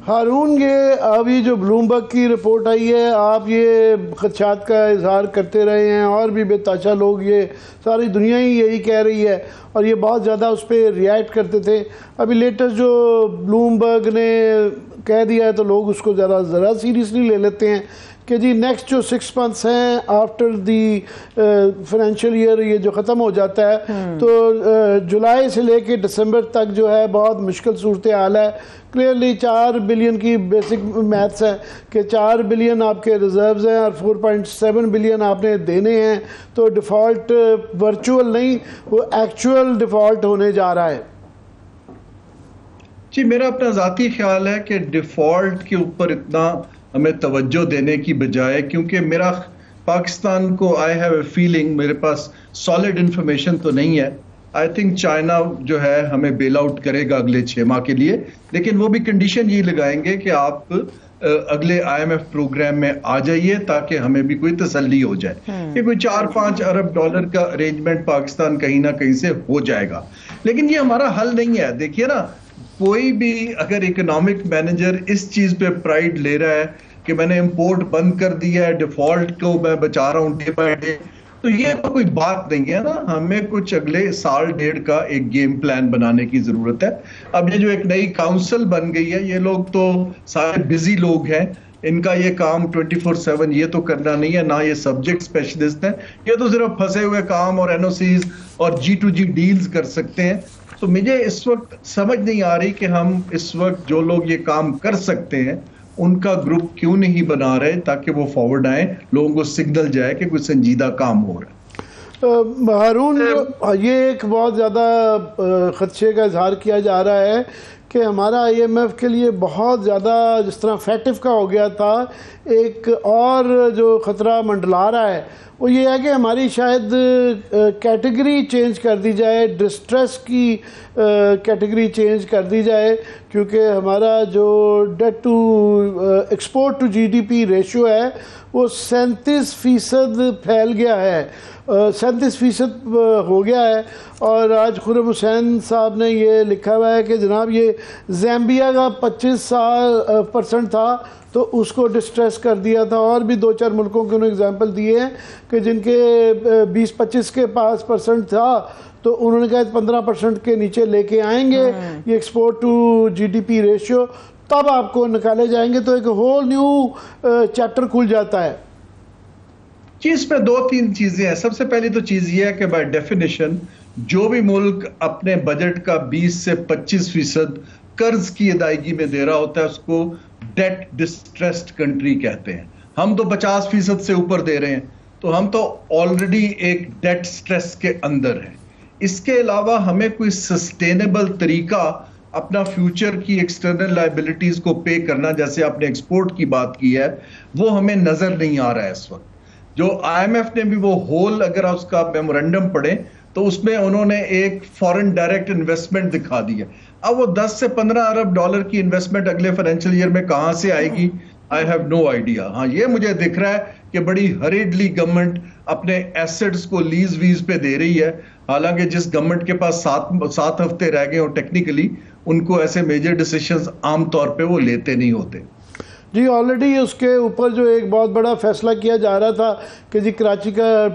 Haroon, ये अभी जो ब्लूमबर्ग की रिपोर्ट आई है, आप ये खदशात का इजहार करते रहे हैं और भी बेताशा लोग, ये सारी दुनिया ही यही कह रही है और ये बहुत ज़्यादा उस पर रिएक्ट करते थे। अभी लेटेस्ट जो ब्लूमबर्ग ने कह दिया है तो लोग उसको ज़रा सीरियसली ले लेते हैं कि जी नेक्स्ट जो 6 मंथ्स हैं आफ्टर दी फाइनेंशियल ईयर, ये जो ख़त्म हो जाता है, तो जुलाई से लेके दिसंबर तक जो है बहुत मुश्किल सूरत हाल है। क्लियरली 4 बिलियन की बेसिक मैथ्स है कि 4 बिलियन आपके रिजर्व्स हैं और 4.7 बिलियन आपने देने हैं, तो डिफ़ॉल्ट वर्चुअल नहीं, वो एक्चुअल डिफ़ॉल्ट होने जा रहा है। जी, मेरा अपना ज़ाती ख्याल है कि डिफ़ॉल्ट के ऊपर इतना हमें तवज्जो देने की बजाय, क्योंकि मेरा पाकिस्तान को, आई हैव ए फीलिंग, मेरे पास सॉलिड इंफॉर्मेशन तो नहीं है, आई थिंक चाइना जो है हमें बेल आउट करेगा अगले 6 माह के लिए, लेकिन वो भी कंडीशन ये लगाएंगे कि आप अगले IMF प्रोग्राम में आ जाइए ताकि हमें भी कोई तसल्ली हो जाए कि कोई 4-5 अरब डॉलर का अरेंजमेंट पाकिस्तान कहीं ना कहीं से हो जाएगा। लेकिन ये हमारा हल नहीं है। देखिए ना, कोई भी अगर इकोनॉमिक मैनेजर इस चीज पे प्राइड ले रहा है कि मैंने इंपोर्ट बंद कर दिया है, डिफॉल्ट को मैं बचा रहा हूँ डे बाय डे, तो ये तो कोई बात नहीं है ना। हमें कुछ अगले 1.5 का एक गेम प्लान बनाने की जरूरत है। अब ये जो एक नई काउंसिल बन गई है, ये लोग तो सारे बिजी लोग हैं, इनका ये काम 24/7 ये तो करना नहीं है, ना ये सब्जेक्ट स्पेशलिस्ट हैं, ये तो सिर्फ फंसे हुए काम और NOCs और G2G डील्स कर सकते हैं। तो मुझे इस वक्त समझ नहीं आ रही कि हम इस वक्त जो लोग ये काम कर सकते हैं उनका ग्रुप क्यों नहीं बना रहे ताकि वो फॉरवर्ड आए, लोगों को सिग्नल जाए कि कुछ संजीदा काम हो रहा है। हारून, ये एक बहुत ज़्यादा खदशे का इजहार किया जा रहा है कि हमारा IMF के लिए बहुत ज़्यादा जिस तरह फैटिव का हो गया था, एक और जो ख़तरा मंडला रहा है वो ये है कि हमारी शायद कैटेगरी चेंज कर दी जाए, डिस्ट्रेस की कैटेगरी चेंज कर दी जाए, क्योंकि हमारा जो debt to export to GDP ratio है वो 37% फैल गया है, 37% हो गया है। और आज खुर्रम हुसैन साहब ने ये लिखा हुआ है कि जनाब ये ज़ैम्बिया का 25% था तो उसको डिस्ट्रेस कर दिया था, और भी 2-4 मुल्कों के उन्होंने एग्जाम्पल दिए हैं कि जिनके 20-25 के पास % था तो उन्होंने कहा 15% के नीचे लेके आएंगे ये एक्सपोर्ट टू GDP रेशियो, तब आपको निकाले जाएंगे, तो एक होल न्यू चैप्टर खुल जाता है। जी, इसमें 2-3 चीजें हैं। सबसे पहली तो चीज ये है कि बाय डेफिनेशन जो भी मुल्क अपने बजट का 20 से 25% कर्ज की अदायगी में दे रहा होता है उसको डेट डिस्ट्रेस्ड कंट्री कहते हैं। हम तो 50% से ऊपर दे रहे हैं, तो हम तो ऑलरेडी एक डेट स्ट्रेस के अंदर हैं। इसके अलावा हमें कोई सस्टेनेबल तरीका अपना फ्यूचर की एक्सटर्नल लायबिलिटीज को पे करना, जैसे आपने एक्सपोर्ट की बात की है, वो हमें नजर नहीं आ रहा है इस वक्त। जो IMF ने भी वो होल, अगर आप उसका मेमोरेंडम पढ़े तो उसमें उन्होंने एक फॉरेन डायरेक्ट इन्वेस्टमेंट दिखा दी है। अब वो 10 से 15 अरब डॉलर की इन्वेस्टमेंट अगले फाइनेंशियल ईयर में कहां से आएगी, आई हैव नो आइडिया। हाँ, ये मुझे दिख रहा है कि बड़ी हरीडली गवर्नमेंट अपने एसेट्स को लीज वीज पे दे रही है, हालांकि जिस गवर्नमेंट के पास 7 हफ्ते रह गए हो टेक्निकली, उनको ऐसे मेजर डिसीजंस आमतौर पे वो लेते नहीं होते। जी, ऑलरेडी उसके ऊपर जो एक बहुत बड़ा फैसला किया जा रहा था कि जी कराची का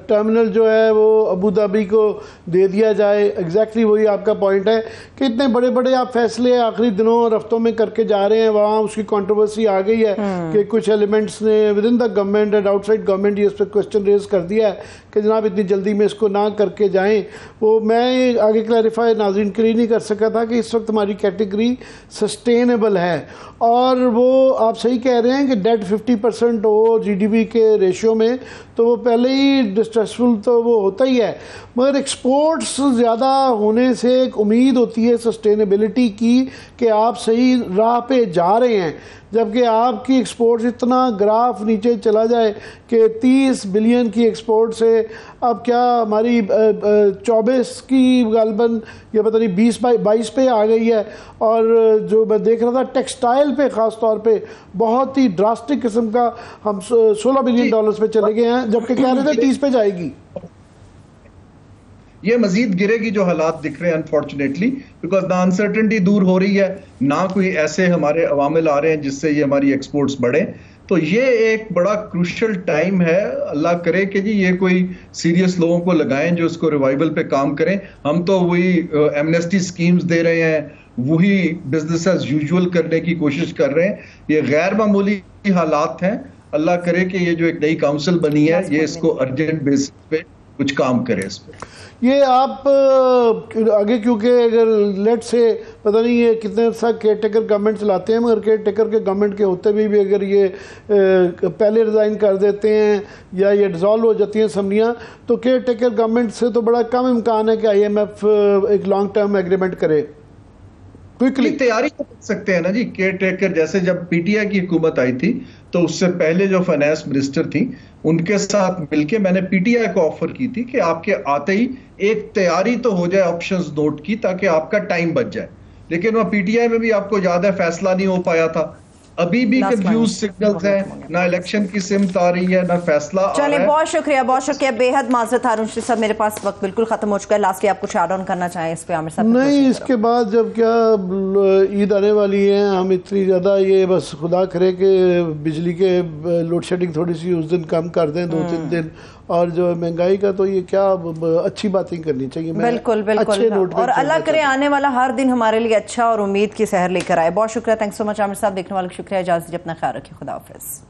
टर्मिनल जो है वो अबू धाबी को दे दिया जाए। एग्जैक्टली वही आपका पॉइंट है कि इतने बड़े बड़े आप फैसले आखिरी दिनों और हफ्तों में करके जा रहे हैं, वहाँ उसकी कंट्रोवर्सी आ गई है कि कुछ एलिमेंट्स ने with in the government and outside government ये इस पर क्वेश्चन रेज कर दिया है कि जनाब इतनी जल्दी में इसको ना करके जाएँ। वो मैं आगे क्लैरिफाई नाज़रीन के लिए नहीं कर सका था कि इस वक्त हमारी कैटेगरी सस्टेनेबल है, और वो आप सही कह रहे हैं कि डेट 50% हो GDP के रेशियो में, तो वो पहले ही डिस्ट्रेसफुल तो वो होता ही है, मगर एक्सपोर्ट्स ज़्यादा होने से एक उम्मीद होती है सस्टेनेबिलिटी की कि आप सही राह पे जा रहे हैं, जबकि आपकी एक्सपोर्ट्स इतना ग्राफ नीचे चला जाए कि 30 बिलियन की एक्सपोर्ट से अब क्या हमारी 24 की गालबन या पता नहीं 20-22 पे आ गई है। और जो मैं देख रहा था टेक्सटाइल पे ख़ास तौर पे बहुत ही ड्रास्टिक किस्म का हम $16 बिलियन पे चले गए हैं, जबकि कह रहे थे 30 पे जाएगी। ये मजीद गिरेगी जो हालात दिख रहे हैं अनफॉर्चुनेटली, बिकॉज ना अनसर्टेनिटी दूर हो रही है, ना कोई ऐसे हमारे अवामिल आ रहे हैं जिससे ये हमारी एक्सपोर्ट्स बढ़े। तो ये एक बड़ा क्रूशल टाइम है। अल्लाह करे कि जी ये कोई सीरियस लोगों को लगाएं जो इसको रिवाइवल पे काम करें। हम तो वही एमनेस्टी स्कीम्स दे रहे हैं, वही बिजनेस एज यूजुअल करने की कोशिश कर रहे हैं। ये गैर मामूली हालात हैं। अल्लाह करे कि ये जो एक नई काउंसिल बनी है ये इसको अर्जेंट बेसिस पे कुछ काम करे इस पे। ये आप आगे, क्योंकि अगर लेट से पता नहीं ये कितने सा केयर टेकर गवर्नमेंट चलाते हैं, मगर केयर टेकर के गवर्नमेंट के होते भी अगर ये पहले रिज़ाइन कर देते हैं या ये डिज़ोल्व हो जाती हैं असम्बलियाँ, तो केयर टेकर गवर्नमेंट से तो बड़ा कम इम्कान है कि IMF एक लॉन्ग टर्म एग्रीमेंट करे। क्विकली तैयारी कर सकते हैं ना जी। केयर टेकर जैसे जब PTI की हुकूमत आई थी तो उससे पहले जो फाइनेंस मिनिस्टर थी उनके साथ मिलके मैंने PTI को ऑफर की थी कि आपके आते ही एक तैयारी तो हो जाए ऑप्शंस नोट की, ताकि आपका टाइम बच जाए। लेकिन वह PTI में भी आपको ज्यादा फैसला नहीं हो पाया था। अभी भी कंफ्यूज सिग्नल्स हैं, ना इलेक्शन की सिमत आ रही है, ना फैसला आ रहा है। चलिए, बहुत शुक्रिया, बेहद माजरत हारून रशीद साहब, मेरे पास वक्त बिल्कुल खत्म हो चुका है। लास्टली आप कुछ ऐड ऑन करना चाहें इस पे आमिर साहब? नहीं, इसके बाद जब क्या ईद आने वाली है, हम इतनी ज़्यादा ये बस खुदा करे कि बिजली के लोड शेडिंग थोड़ी सी उस दिन कम कर दें, 2-3 दिन, और जो महंगाई का तो ये क्या अच्छी बातें करनी चाहिए। बिल्कुल और अल्लाह करे आने वाला हर दिन हमारे लिए अच्छा और उम्मीद की सहर लेकर आए। बहुत शुक्रिया, थैंक्स सो मच आमिर साहब। देखने वालों को शुक्रिया, इजाज़त दीजिए, अपना ख्याल रखिए, खुदा हाफिज़।